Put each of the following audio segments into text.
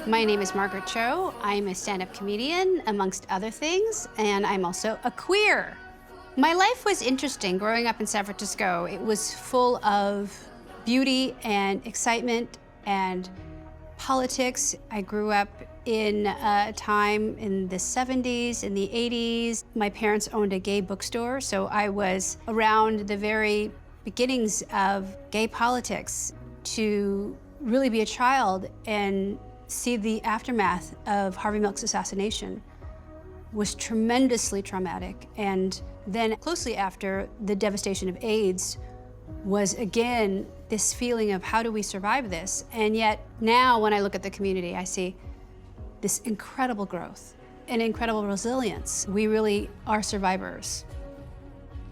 My name is Margaret Cho. I'm a stand-up comedian, amongst other things, and I'm also a queer. My life was interesting growing up in San Francisco. It was full of beauty and excitement and politics. I grew up in a time in the 70s, in the 80s. My parents owned a gay bookstore, so I was around the very beginnings of gay politics. To really be a child and see the aftermath of Harvey Milk's assassination was tremendously traumatic. And then closely after, the devastation of AIDS was again this feeling of how do we survive this? And yet now when I look at the community, I see this incredible growth and incredible resilience. We really are survivors.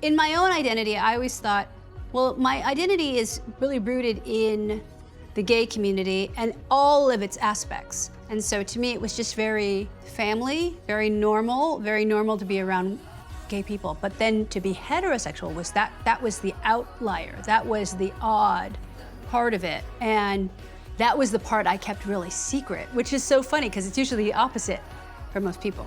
In my own identity, I always thought, well, my identity is really rooted in the gay community and all of its aspects. And so to me, it was just very family, very normal to be around gay people. But then to be heterosexual was that was the outlier. That was the odd part of it. And that was the part I kept really secret, which is so funny because it's usually the opposite for most people.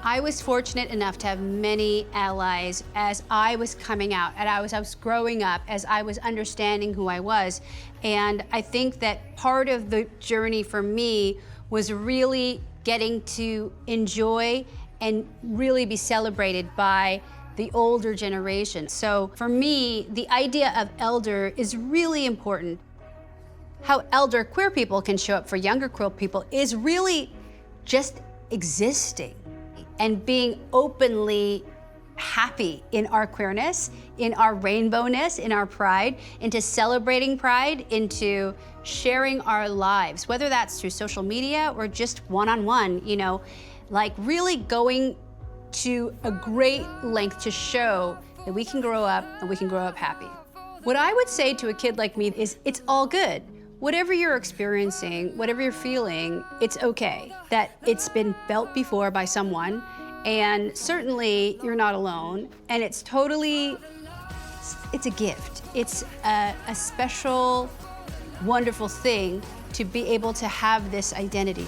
I was fortunate enough to have many allies as I was coming out, and I was growing up, as I was understanding who I was. And I think that part of the journey for me was really getting to enjoy and really be celebrated by the older generation. So for me, the idea of elder is really important. How elder queer people can show up for younger queer people is really just existing and being openly happy in our queerness, in our rainbowness, in our pride, into celebrating pride, into sharing our lives, whether that's through social media or just one-on-one, you know, like really going to a great length to show that we can grow up and we can grow up happy. What I would say to a kid like me is it's all good. Whatever you're experiencing, whatever you're feeling, it's okay. That it's been felt before by someone, and certainly you're not alone, and it's a gift. It's a special, wonderful thing to be able to have this identity.